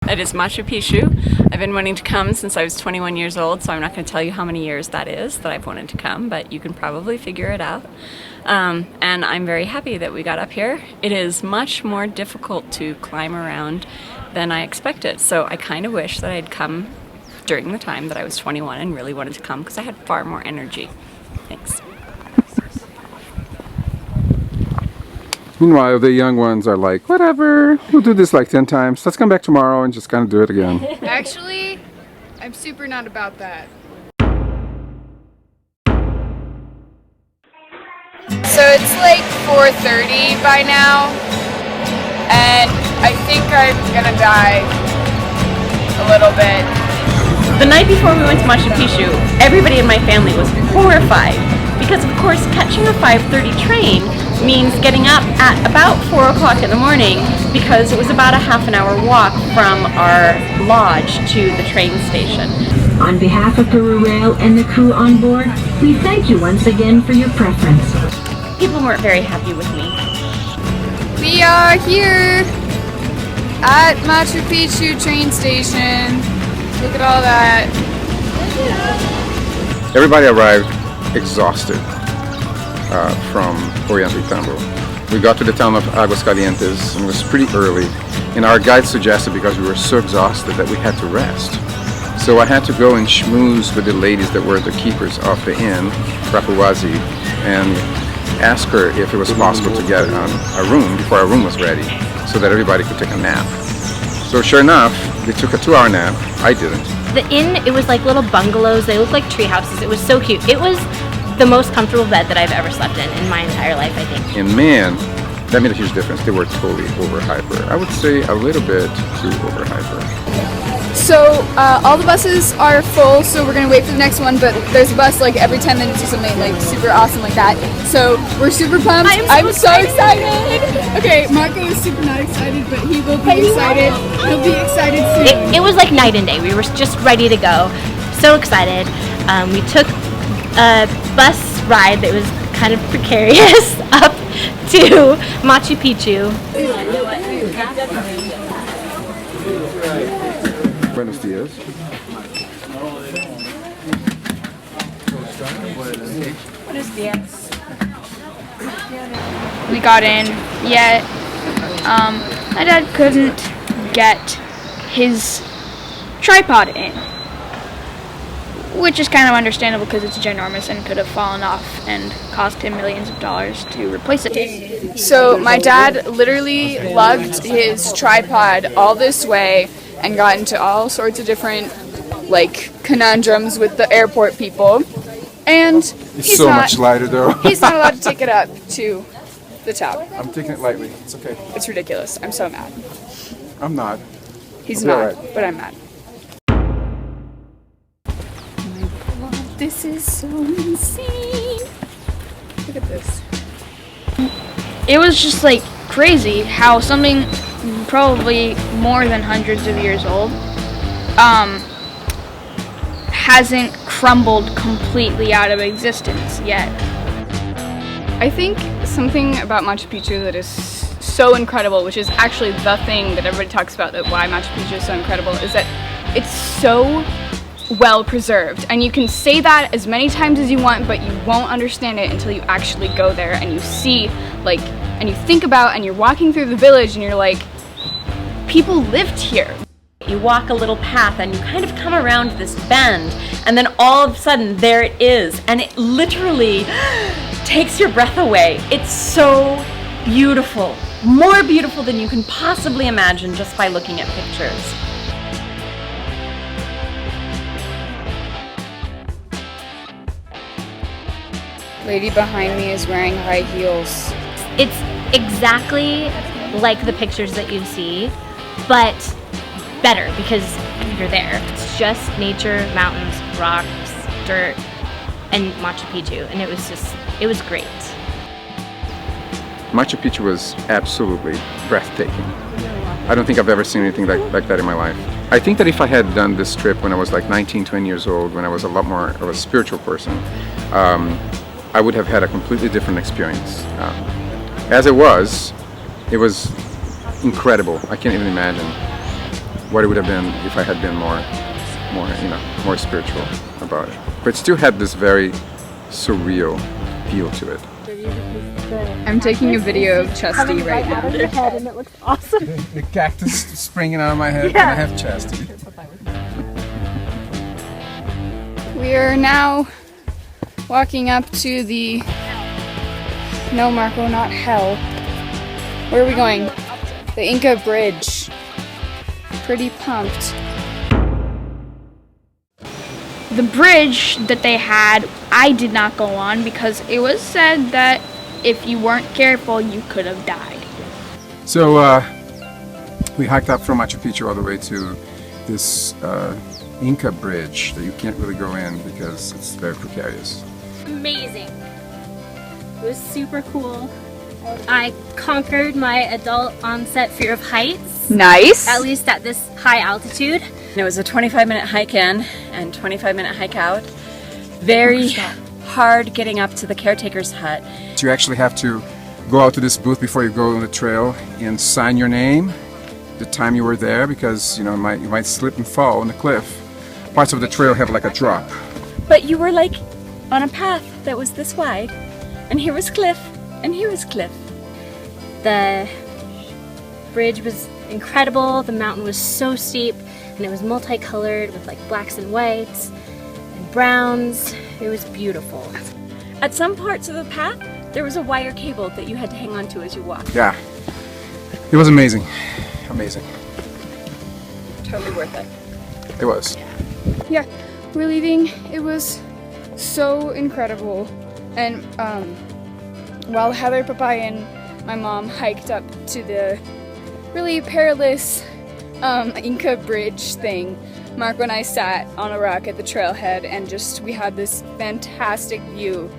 It is Machu Picchu. I've been wanting to come since I was 21 years old, so I'm not going to tell you how many years that is that I've wanted to come, but you can probably figure it out. And I'm very happy that we got up here. It is much more difficult to climb around than I expected, so I kind of wish that I'd come during the time that I was 21 and really wanted to come because I had far more energy. Thanks. Meanwhile, the young ones are like, whatever, we'll do this like 10 times. Let's come back tomorrow and just kind of do it again. Actually, I'm super not about that. So it's like 4:30 by now, and I think I'm gonna die a little bit. The night before we went to Machu Picchu, everybody in my family was horrified because, of course, catching a 5:30 train means getting up at about 4 o'clock in the morning because it was about a half an hour walk from our lodge to the train station. On behalf of Peru Rail and the crew on board, we thank you once again for your preference. People weren't very happy with me. We are here at Machu Picchu train station. Look at all that. Everybody arrived exhausted from Ollantaytambo. We got to the town of Aguascalientes and it was pretty early, and our guide suggested, because we were so exhausted, that we had to rest. So I had to go and schmooze with the ladies that were the keepers of the inn, Rapuwazi, and ask her if it was possible to get a room before our room was ready so that everybody could take a nap. So sure enough, they took a 2-hour nap. I didn't. The inn, it was like little bungalows. They looked like tree houses. It was so cute. It was the most comfortable bed that I've ever slept in my entire life, I think. And man, that made a huge difference. They were totally over-hyper. I would say a little bit too over-hyper. So all the buses are full, so we're gonna wait for the next one, but there's a bus like every 10 minutes or something like super awesome like that. So we're super pumped. I'm so excited. Okay, Marco is super not excited, but he will be excited. He'll be excited soon. It was like night and day. We were just ready to go. So excited. We took a bus ride that was kind of precarious up to Machu Picchu. Buenos dias. Buenos dias. We got in, yet my dad couldn't get his tripod in, which is kind of understandable because it's ginormous and could have fallen off and cost him millions of dollars to replace it. So my dad literally lugged his tripod all this way and got into all sorts of different like conundrums with the airport people, and It's so much lighter though. he's not allowed to take it up to the top. I'm taking it lightly. It's okay. It's ridiculous. I'm so mad. I'm not. He's I'll be not, alright. but I'm mad. This is so insane. Look at this. It was just like crazy how something probably more than hundreds of years old hasn't crumbled completely out of existence yet. I think something about Machu Picchu that is so incredible, which is actually the thing that everybody talks about, that why Machu Picchu is so incredible, is that it's so well preserved, and you can say that as many times as you want, but you won't understand it until you actually go there and you see, like, and you think about, and you're walking through the village and you're like, people lived here. You walk a little path and you kind of come around this bend, and then all of a sudden there it is, and it literally takes your breath away. It's so beautiful, more beautiful than you can possibly imagine just by looking at pictures. Lady behind me is wearing high heels. It's exactly like the pictures that you see, but better because you're there. It's just nature, mountains, rocks, dirt, and Machu Picchu, and it was great. Machu Picchu was absolutely breathtaking. I don't think I've ever seen anything like that in my life. I think that if I had done this trip when I was like 19, 20 years old, when I was a lot more of a spiritual person, I would have had a completely different experience. As it was incredible. I can't even imagine. what it would have been if I had been more spiritual about it. But it still had this very surreal feel to it. I'm taking a video of Chesty right now. Your head and it looks awesome. The cactus springing out of my head, and I have Chastity. We are now walking up to the... No, Marco, not hell. Where are we going? The Inca Bridge. Pretty pumped. The bridge that they had, I did not go on because it was said that if you weren't careful, you could have died. So we hiked up from Machu Picchu all the way to this Inca bridge that you can't really go in because it's very precarious. Amazing. It was super cool. I conquered my adult onset fear of heights, Nice. at least at this high altitude. It was a 25-minute hike in and 25-minute hike out. Very hard getting up to the caretaker's hut. So you actually have to go out to this booth before you go on the trail and sign your name, the time you were there, because you might slip and fall on the cliff. Parts of the trail have like a drop. But you were like on a path that was this wide, and here was cliff, and here was cliff. The bridge was incredible. The mountain was so steep, and it was multicolored with like blacks and whites and browns. It was beautiful. At some parts of the path, there was a wire cable that you had to hang on to as you walked. Yeah, it was amazing, amazing. Totally worth it. It was. Yeah, we're leaving. It was so incredible. And while Heather, Papa, and my mom hiked up to the really perilous Inca bridge thing, Marco and I sat on a rock at the trailhead and we had this fantastic view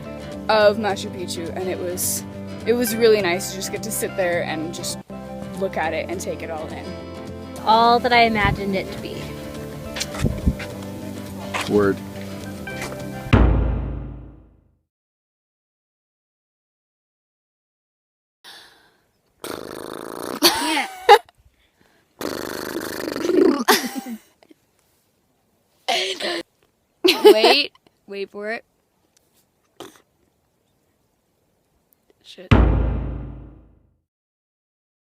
of Machu Picchu, and it was really nice to just get to sit there and just look at it and take it all in. All that I imagined it to be. Word. Wait for it. Shit.